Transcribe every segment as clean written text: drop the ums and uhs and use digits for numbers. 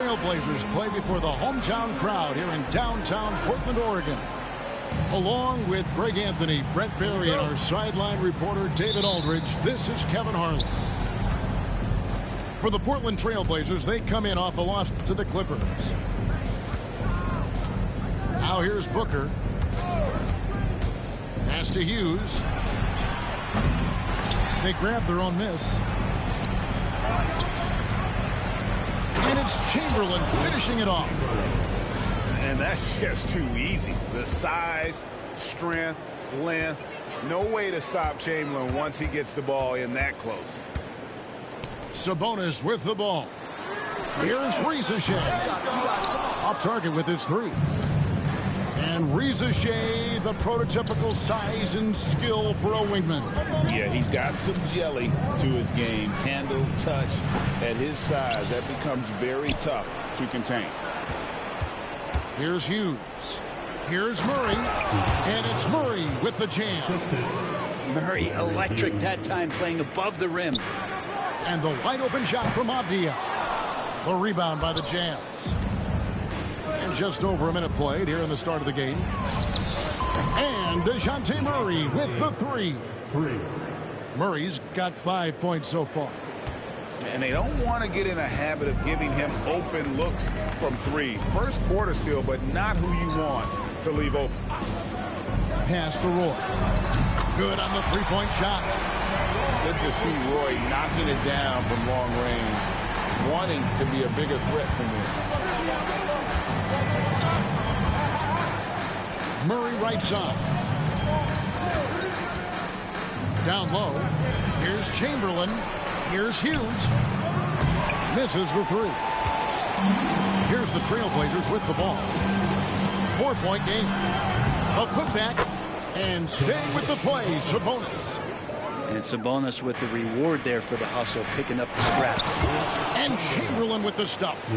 Trailblazers play before the hometown crowd here in downtown Portland, Oregon. Along with Greg Anthony, Brent Barry, and our sideline reporter David Aldridge, this is Kevin Harlan. For the Portland Trailblazers, they come in off a loss to the Clippers. Now here's Booker. Pass to Hughes. They grab their own miss. And it's Chamberlain finishing it off. And that's just too easy. The size, strength, length. No way to stop Chamberlain once he gets the ball in that close. Sabonis with the ball. Here's Reza Shea. Off target with his three. And Reza Shea, the prototypical size and skill for a wingman. Yeah, he's got some jelly to his game. Handle, touch. At his size, that becomes very tough to contain. Here's Hughes. Here's Murray. And it's Murray with the jam. Murray electric that time, playing above the rim. And the wide open shot from Avdia. The rebound by the Jazz. And just over a minute played here in the start of the game. And DeJounte Murray with the three. Murray's got 5 points so far. And they don't want to get in a habit of giving him open looks from three. First quarter still, but not who you want to leave open. Pass to Roy. Good on the three-point shot. Good to see Roy knocking it down from long range, wanting to be a bigger threat from there. Murray right side. Down low. Here's Chamberlain. Here's Hughes. Misses the three. Here's the Trailblazers with the ball. 4-point game. A putback. And staying with the play, Sabonis. And Sabonis with the reward there for the hustle, picking up the scraps. And Chamberlain with the stuff.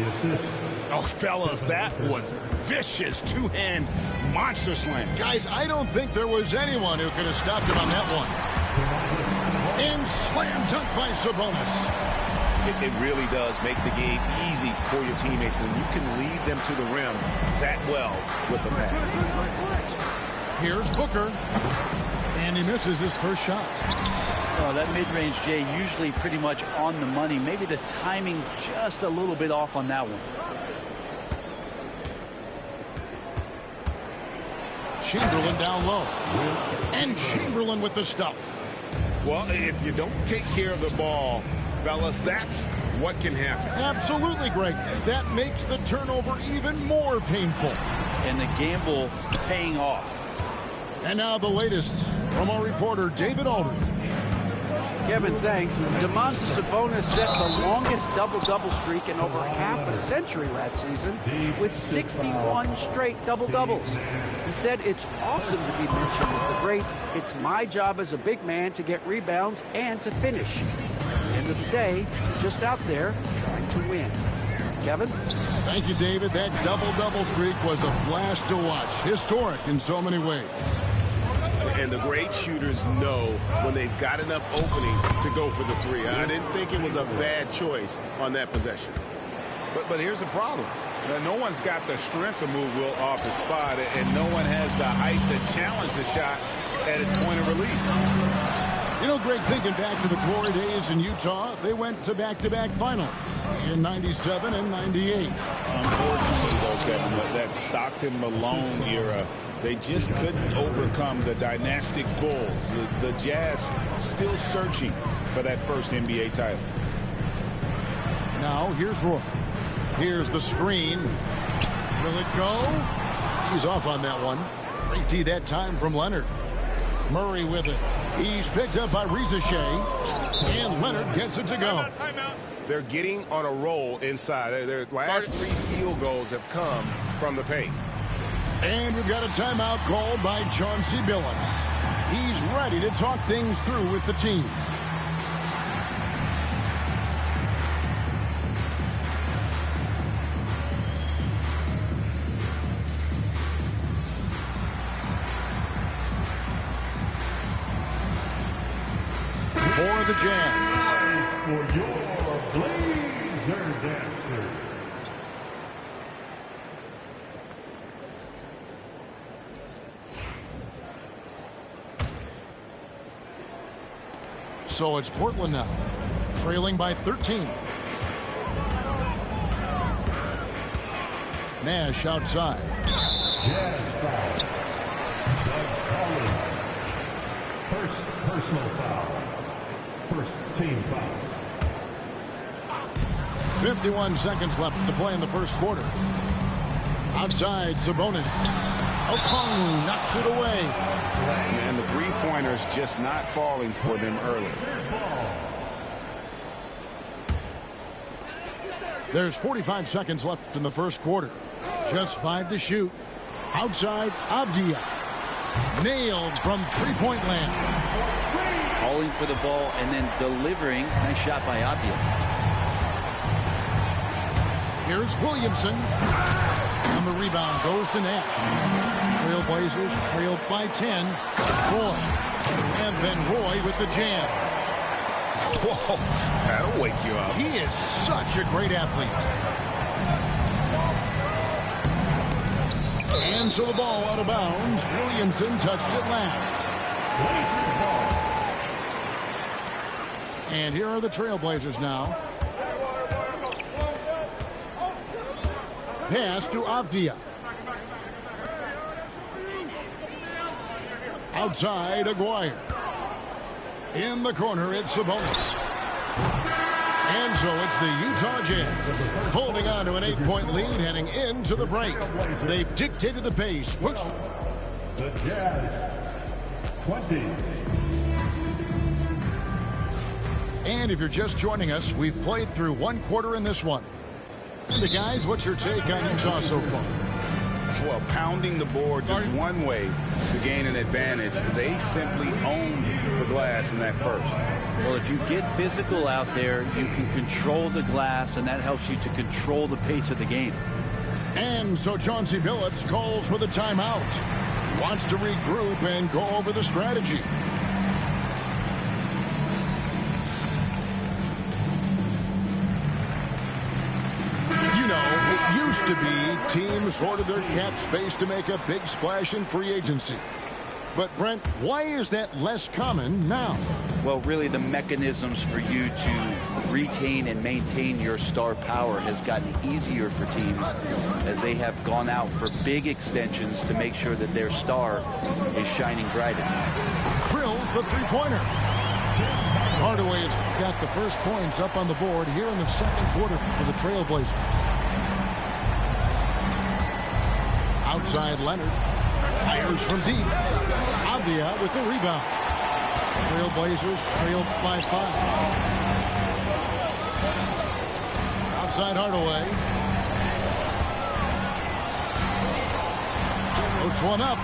Oh, fellas, that was vicious two-hand monster slam. Guys, I don't think there was anyone who could have stopped him on that one. And slam dunk by Sabonis. It really does make the game easy for your teammates when you can lead them to the rim that well with the pass. Here's Booker. And he misses his first shot. Oh, that mid-range, Jay, usually pretty much on the money. Maybe the timing just a little bit off on that one. Chamberlain down low. And Chamberlain with the stuff. Well, if you don't take care of the ball, fellas, that's what can happen. Absolutely, Greg. That makes the turnover even more painful. And the gamble paying off. And now the latest from our reporter, David Aldridge. Kevin, thanks. Domantas Sabonis set the longest double-double streak in over half a century last season with 61 straight double-doubles. He said, "It's awesome to be mentioned with the greats. It's my job as a big man to get rebounds and to finish. At the end of the day, just out there trying to win." Kevin? Thank you, David. That double-double streak was a blast to watch. Historic in so many ways. And the great shooters know when they've got enough opening to go for the three. I didn't think it was a bad choice on that possession. But here's the problem. No one's got the strength to move Wilt off his spot, and no one has the height to challenge the shot at its point of release. You know, Greg, thinking back to the glory days in Utah, they went to back-to-back finals in 97 and 98. Unfortunately, though, Kevin, that Stockton-Malone era, they just couldn't overcome the dynastic Bulls. The Jazz still searching for that first NBA title. Now, here's Roy. Here's the screen. Will it go? He's off on that one. Great D that time from Leonard. Murray with it. He's picked up by Reza Shea. And Leonard gets it to go. They're getting on a roll inside. Their last 3 field goals have come from the paint. And we've got a timeout called by Chauncey Billups. He's ready to talk things through with the team. For the Jazz. For your Blazer Dancers. So it's Portland now, trailing by 13. Nash outside. Jazz foul. Doug Collins. First personal foul. First team foul. 51 seconds left to play in the first quarter. Outside, Sabonis. Okongwu knocks it away. And the three-pointers just not falling for them early. There's 45 seconds left in the first quarter. Just 5 to shoot. Outside, Avdia. Nailed from three-point land. Calling for the ball and then delivering. Nice shot by Avdia. Here's Williamson. And the rebound goes to Nash. Trailblazers trailed by 10. Roy. And then Roy with the jam. Whoa, that'll wake you up. He is such a great athlete. And so the ball out of bounds. Williamson touched it last. And here are the Trailblazers now. Pass to Avdia. Outside, Aguirre. In the corner, it's Sabonis. And so it's the Utah Jazz holding on to an 8-point lead heading into the break. They've dictated the pace. Pushed. The Jazz 20. And if you're just joining us, we've played through one quarter in this one. And the guys, what's your take on Utah so far? Well, pounding the boards is one way to gain an advantage. They simply owned the glass in that first. Well, if you get physical out there, you can control the glass, and that helps you to control the pace of the game. And so Chauncey Billups calls for the timeout. Wants to regroup and go over the strategy. You know, it used to be teams hoarded their cap space to make a big splash in free agency. But, Brent, why is that less common now? Well, really, the mechanisms for you to retain and maintain your star power has gotten easier for teams as they have gone out for big extensions to make sure that their star is shining brightest. Krill's the three-pointer. Hardaway has got the first points up on the board here in the second quarter for the Trailblazers. Outside Leonard. Fires from deep. Avdia with the rebound. Trailblazers trailed by 5. Outside Hardaway. Floats one up.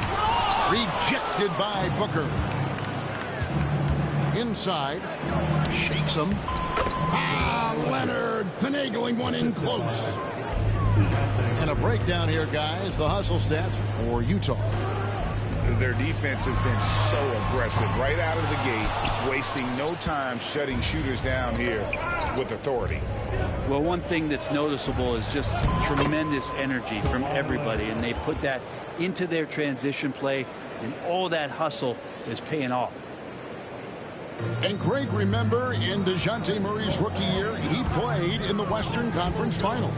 Rejected by Booker. Inside. Shakes him. Leonard finagling one in close. And a breakdown here, guys. The hustle stats for Utah. Their defense has been so aggressive right out of the gate, wasting no time shutting shooters down here with authority. Well, one thing that's noticeable is just tremendous energy from everybody, and they put that into their transition play, and all that hustle is paying off. And Greg, remember, in DeJounte Murray's rookie year, he played in the Western Conference Finals.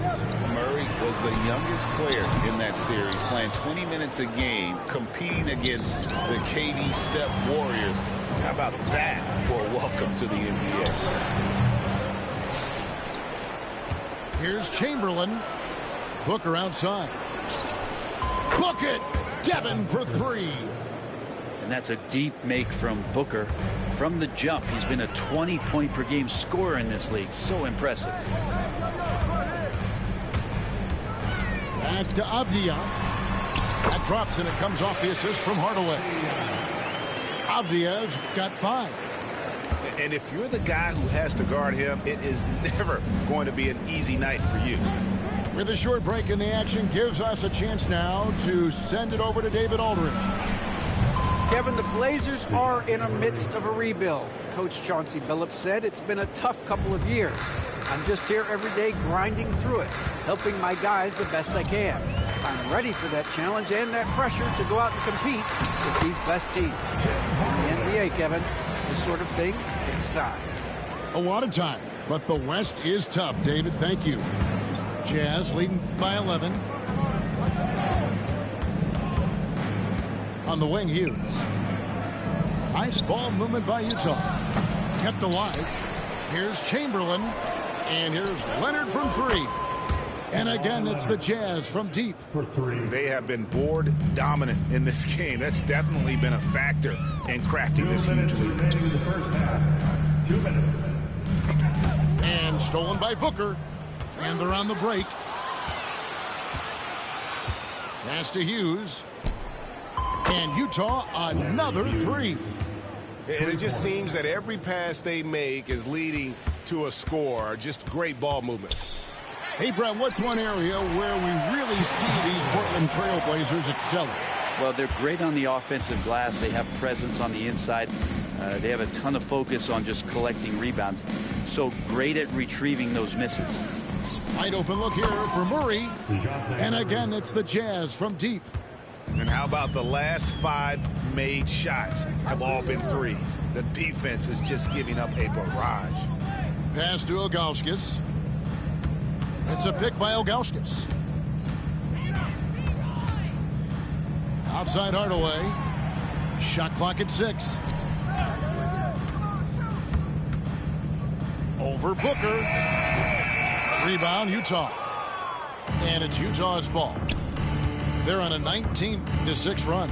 Murray was the youngest player in that series, playing 20 minutes a game, competing against the KD Steph Warriors. How about that for a welcome to the NBA? Here's Chamberlain. Booker outside. Book it! Devin for three. And that's a deep make from Booker. From the jump, he's been a 20-point-per-game scorer in this league. So impressive. Back to Avdia. That drops, and it comes off the assist from Hardaway. Avdia's got 5. And if you're the guy who has to guard him, it is never going to be an easy night for you. With a short break in the action, gives us a chance now to send it over to David Aldridge. Kevin, the Blazers are in the midst of a rebuild. Coach Chauncey Billups said it's been a tough couple of years. I'm just here every day grinding through it, helping my guys the best I can. I'm ready for that challenge and that pressure to go out and compete with these best teams. In the NBA, Kevin, this sort of thing takes time. A lot of time, but the West is tough, David. Thank you. Jazz leading by 11. On the wing, Hughes. Nice ball movement by Utah. Kept alive. Here's Chamberlain. And here's Leonard from 3. And again, it's the Jazz from deep. For 3. They have been board dominant in this game. That's definitely been a factor in crafting 2 this minutes huge lead. remaining in the first half. 2 minutes. And stolen by Booker. And they're on the break. Pass to Hughes. And Utah, another 3. And it just seems that every pass they make is leading to a score. Just great ball movement. Hey, Brett, what's one area where we really see these Portland Trail Blazers excelling? Well, they're great on the offensive glass. They have presence on the inside. They have a ton of focus on just collecting rebounds. So great at retrieving those misses. Wide open look here for Murray. And again, it's the Jazz from deep. And how about the last 5 made shots have all been threes? The defense is just giving up a barrage. Pass to Ilgauskas. It's a pick by Ilgauskas. Outside Hardaway. Shot clock at 6. Over Booker. Rebound, Utah. And it's Utah's ball. They're on a 19-6 run.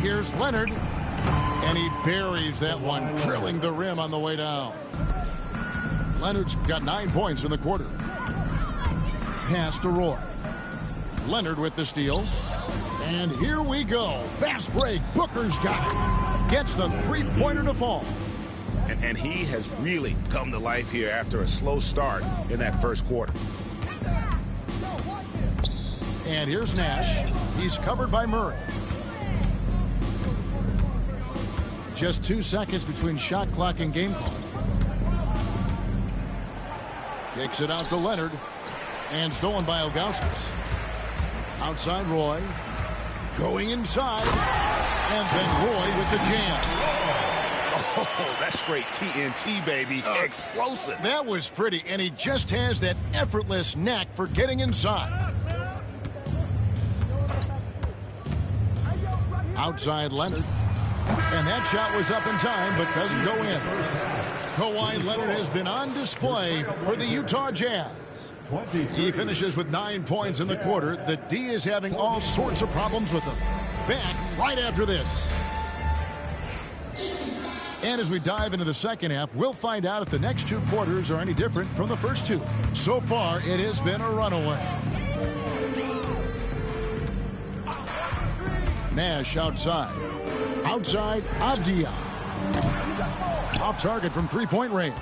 Here's Leonard. And he buries that one, drilling the rim on the way down. Leonard's got 9 points in the quarter. Pass to Roy. Leonard with the steal. And here we go. Fast break. Booker's got it. Gets the three-pointer to fall. And he has really come to life here after a slow start in that first quarter. And here's Nash. He's covered by Murray. Just 2 seconds between shot clock and game clock. Kicks it out to Leonard. And stolen by Ilgauskas. Outside Roy. Going inside. And then Roy with the jam. Oh, that's straight TNT, baby. Explosive. That was pretty. And he just has that effortless knack for getting inside. Outside Leonard. And that shot was up in time, but doesn't go in. Kawhi Leonard has been on display for the Utah Jazz. He finishes with 9 points in the quarter. The D is having all sorts of problems with him. Back right after this. And as we dive into the second half, we'll find out if the next 2 quarters are any different from the first 2. So far, it has been a runaway. Nash outside. Outside, Avdia. Off target from three-point range.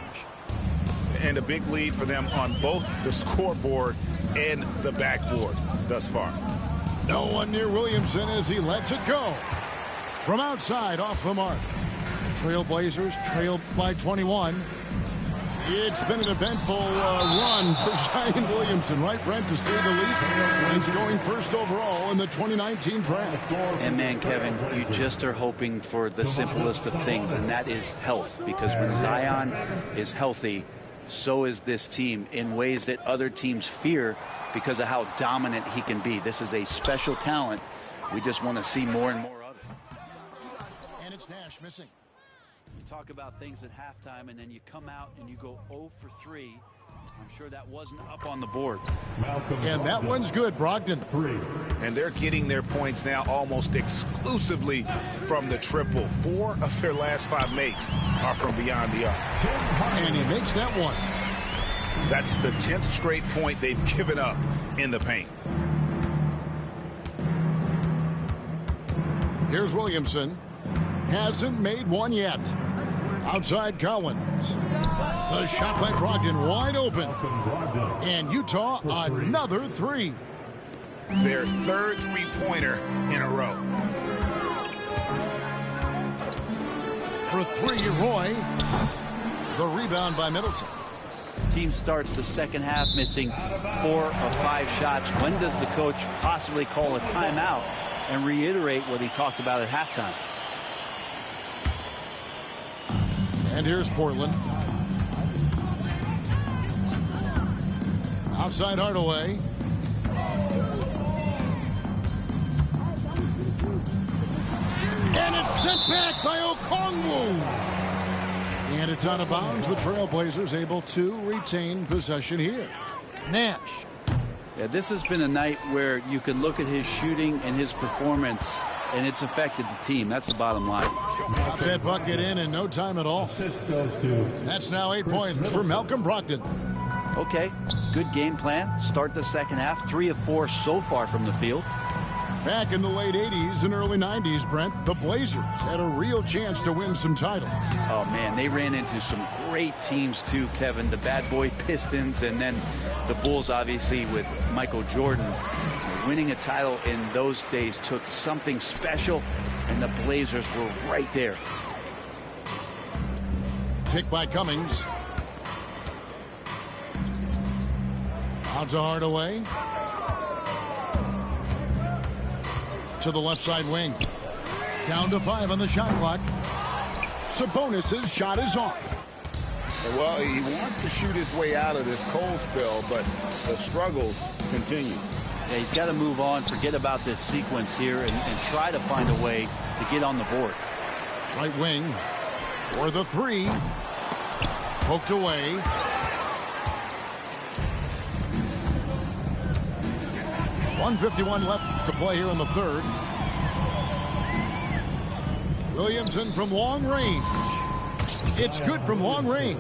And a big lead for them on both the scoreboard and the backboard thus far. No one near Williamson as he lets it go. From outside, off the mark. Trailblazers trailed by 21. It's been an eventful run for Zion Williamson, right, Brent, to say the least, since going first overall in the 2019 draft. And man, Kevin, you just are hoping for the simplest of things, and that is health. Because when Zion is healthy, so is this team in ways that other teams fear because of how dominant he can be. This is a special talent. We just want to see more and more of it. And it's Nash missing. You talk about things at halftime, and then you come out and you go 0 for 3. I'm sure that wasn't up on the board. And that one's good, Brogdon. And they're getting their points now almost exclusively from the triple. 4 of their last 5 makes are from beyond the arc. And he makes that one. That's the 10th straight point they've given up in the paint. Here's Williamson. Hasn't made one yet. Outside Collins. The shot by Brogdon wide open. And Utah another 3. Their 3rd three-pointer in a row. For 3, Roy. The rebound by Middleton. Team starts the second half missing 4 of 5 shots. When does the coach possibly call a timeout and reiterate what he talked about at halftime? And here's Portland. Outside Hardaway. And it's sent back by Okongwu. And it's out of bounds. The Trailblazers able to retain possession here. Nash. Yeah, this has been a night where you can look at his shooting and his performance, and it's affected the team. That's the bottom line. Got that bucket in no time at all. That's now 8 points for Malcolm Brogdon. Okay, good game plan. Start the second half. 3 of 4 so far from the field. Back in the late 80s and early 90s, Brent, the Blazers had a real chance to win some titles. Oh, man, they ran into some great teams, too, Kevin. The bad boy Pistons, and then the Bulls, obviously, with Michael Jordan. Winning a title in those days took something special, and the Blazers were right there. Pick by Cummings. Out to Hardaway. To the left side wing. Down to 5 on the shot clock. Sabonis' shot is off. Well, he wants to shoot his way out of this cold spell, but the struggles continue. Yeah, he's got to move on, forget about this sequence here, and try to find a way to get on the board. Right wing for the 3. Poked away. .151 left to play here in the third. Williamson from long range. It's good from long range.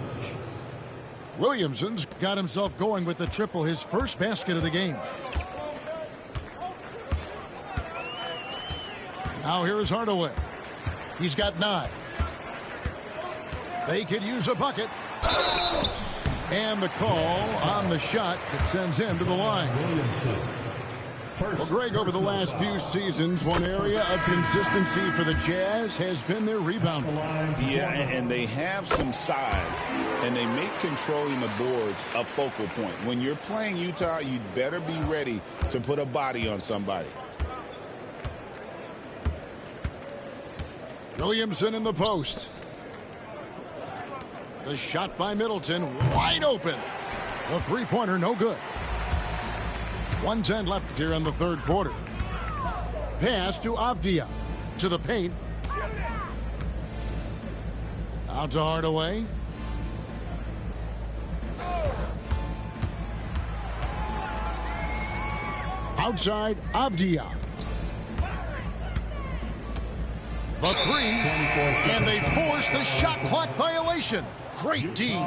Williamson's got himself going with the triple, his first basket of the game. Now here's Hardaway. He's got 9. They could use a bucket. And the call on the shot that sends him to the line. Well, Greg, over the last few seasons, one area of consistency for the Jazz has been their rebounding. Yeah, and they have some size, and they make controlling the boards a focal point. When you're playing Utah, you'd better be ready to put a body on somebody. Williamson in the post. The shot by Middleton, wide open. The three-pointer, no good. 1:10 left here in the third quarter. Pass to Avdia. To the paint. Out to Hardaway. Outside, Avdia. The 3. And they force the shot clock violation. Great D.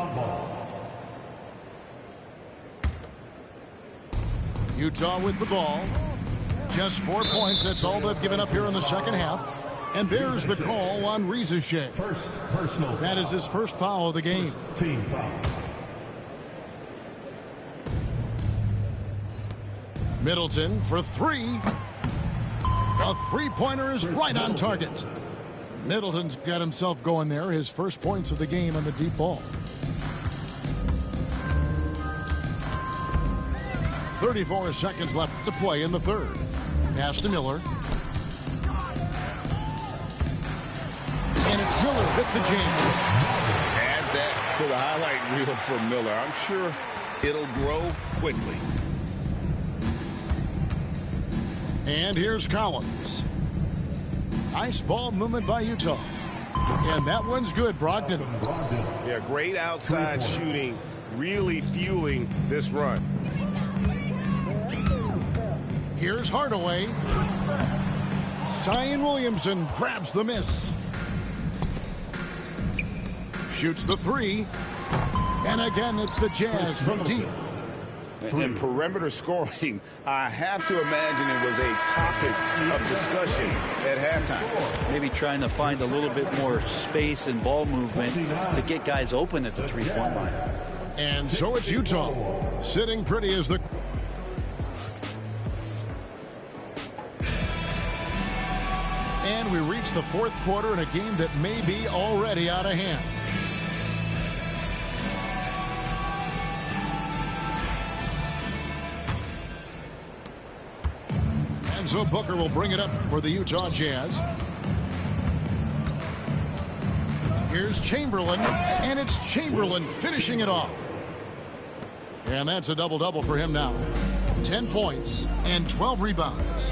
Utah with the ball. Just 4 points. That's all they've given up here in the second half. And there's the call on Rizachet. First personal. That is his first foul of the game. Team foul. Middleton for three. A three-pointer is right on target. Middleton's got himself going there. His first points of the game on the deep ball. 34 seconds left to play in the third. Pass to Miller. And it's Miller with the jam. Add that to the highlight reel for Miller. I'm sure it'll grow quickly. And here's Collins. Nice ball movement by Utah. And that one's good, Brogdon. Yeah, great outside shooting, really fueling this run. Here's Hardaway. Zion Williamson grabs the miss. Shoots the three. And again, it's the Jazz from deep. And perimeter scoring, I have to imagine it was a topic of discussion at halftime. Maybe trying to find a little bit more space and ball movement to get guys open at the three-point line. And so it's Utah sitting pretty as the... And we reach the fourth quarter in a game that may be already out of hand. So Booker will bring it up for the Utah Jazz. Here's Chamberlain, and it's Chamberlain finishing it off. And that's a double-double for him now. 10 points and 12 rebounds.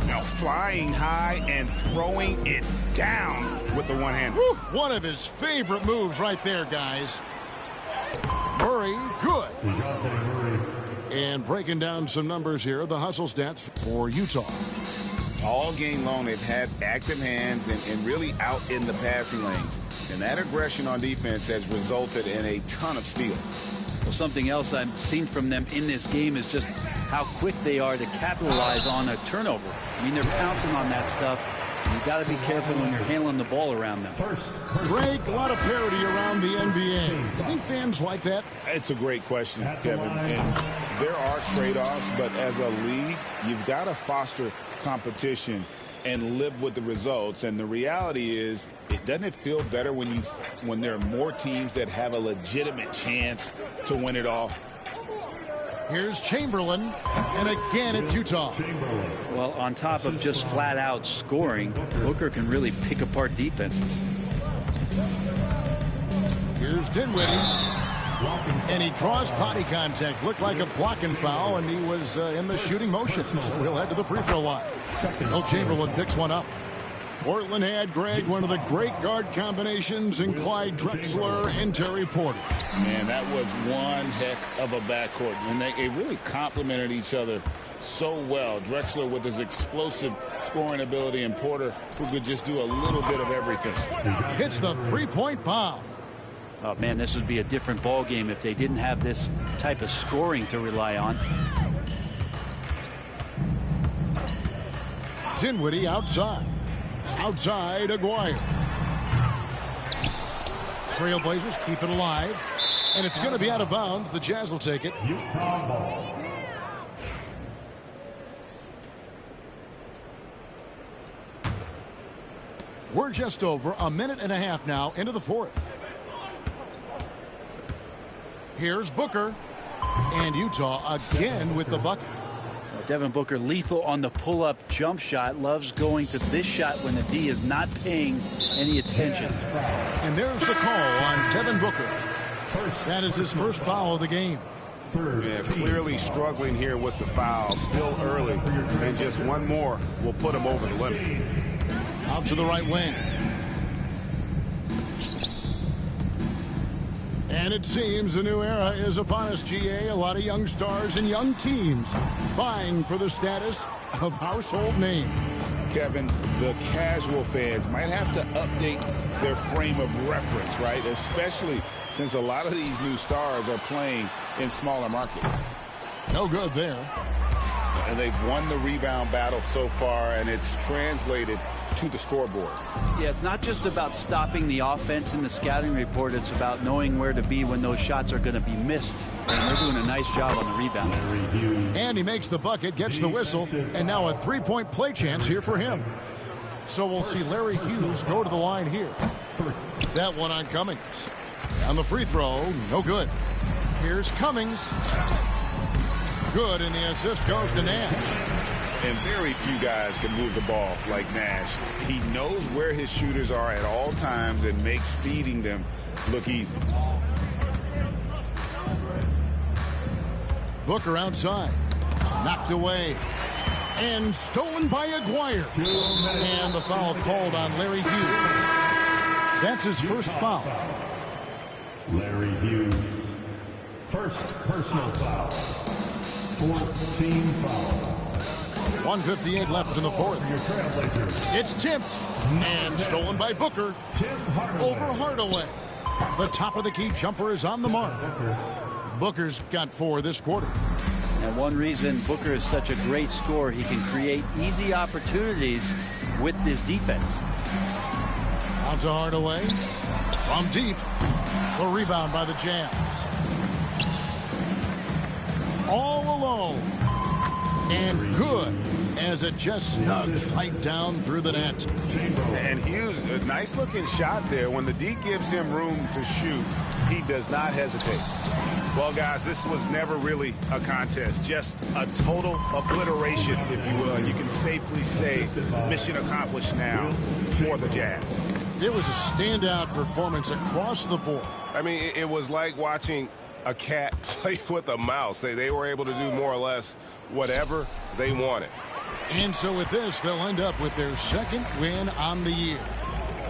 Now flying high and throwing it down with the one-hander. One of his favorite moves right there, guys. Murray, good. And breaking down some numbers here, the hustle stats for Utah. All game long, they've had active hands and really out in the passing lanes. And that aggression on defense has resulted in a ton of steals. Well, something else I've seen from them in this game is just how quick they are to capitalize on a turnover. I mean, they're pouncing on that stuff. You got to be careful when you're handling the ball around them. Greg, a lot of parity around the NBA. I think fans like that. It's a great question, Kevin. And there are trade-offs, but as a league, you've got to foster competition and live with the results. And the reality is, doesn't it feel better when there are more teams that have a legitimate chance to win it all? Here's Chamberlain, and again it's Utah. Well, on top of just flat-out scoring, Booker can really pick apart defenses. Here's Dinwiddie, and he draws body contact. Looked like a blocking foul, and he was in the shooting motion, so he'll head to the free throw line. Will Chamberlain picks one up. Portland had, Greg, one of the great guard combinations in Clyde Drexler and Terry Porter. Man, that was one heck of a backcourt. And they really complemented each other so well. Drexler with his explosive scoring ability and Porter who could just do a little bit of everything. Hits the three-point bomb. Oh, man, this would be a different ball game if they didn't have this type of scoring to rely on. Dinwiddie outside. Outside, Aguirre. Trailblazers keep it alive. And it's going to be out of bounds. The Jazz will take it. Utah ball. We're just over a minute and a half now into the fourth. Here's Booker. And Utah again with the bucket. Devin Booker lethal on the pull-up jump shot. Loves going to this shot when the D is not paying any attention. And there's the call on Devin Booker. That is his first foul of the game. Yeah, clearly struggling here with the foul. Still early. And just one more will put him over the limit. Out to the right wing. And it seems a new era is upon us, GA. A lot of young stars and young teams vying for the status of household name. Kevin, the casual fans might have to update their frame of reference, right? Especially since a lot of these new stars are playing in smaller markets. No good there. And they've won the rebound battle so far, and it's translated to the scoreboard. Yeah, it's not just about stopping the offense in the scouting report. It's about knowing where to be when those shots are going to be missed. And they're doing a nice job on the rebound. And he makes the bucket, gets the whistle, and now a three-point play chance here for him. So we'll see Larry Hughes go to the line here. That one on Cummings. On the free throw, no good. Here's Cummings. Good, and the assist goes to Nash. And very few guys can move the ball like Nash. He knows where his shooters are at all times and makes feeding them look easy. Booker outside. Knocked away. And stolen by Aguirre. And the foul called on Larry Hughes. That's his first foul. Larry Hughes. First personal foul. Fourth team foul. 1:58 left in the fourth. Your Trailblazers. It's tipped and stolen by Booker Tim Hardaway. over Hardaway. The top of the key jumper is on the mark. Booker's got 4 this quarter. And one reason Booker is such a great scorer, he can create easy opportunities with this defense. Out to Hardaway. From deep. The rebound by the Jazz. All alone. And good as it just snugs right down through the net. And Hughes, a nice looking shot there. When the D gives him room to shoot, he does not hesitate. Well, guys, this was never really a contest, just a total obliteration, if you will. And you can safely say mission accomplished now for the Jazz. It was a standout performance across the board. I mean, it was like watching a cat play with a mouse. They were able to do more or less whatever they wanted. And so with this, they'll end up with their second win on the year.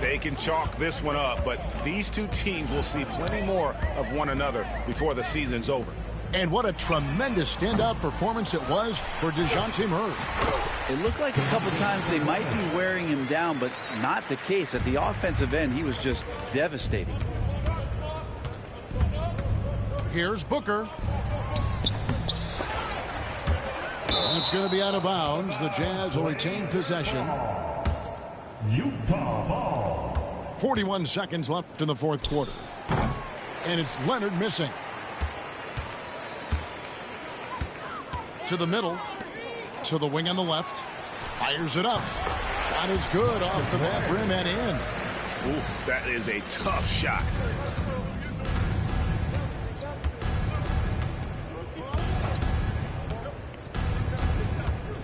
They can chalk this one up, but these two teams will see plenty more of one another before the season's over. And what a tremendous standout performance it was for DeJounte Murray. It looked like a couple times they might be wearing him down, but not the case. At the offensive end, he was just devastating. Here's Booker. It's going to be out of bounds. The Jazz will retain possession. Utah ball. 41 seconds left in the fourth quarter. And it's Leonard missing. To the middle. To the wing on the left. Fires it up. Shot is good off the back rim and in. Oof, that is a tough shot.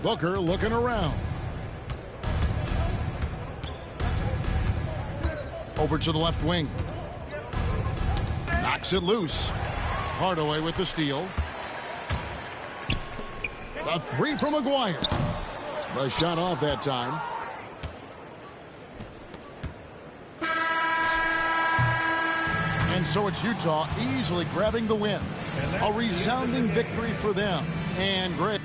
Booker looking around. Over to the left wing. Knocks it loose. Hardaway with the steal. A three from Aguirre. The shot off that time. And so it's Utah easily grabbing the win. A resounding victory for them. And great.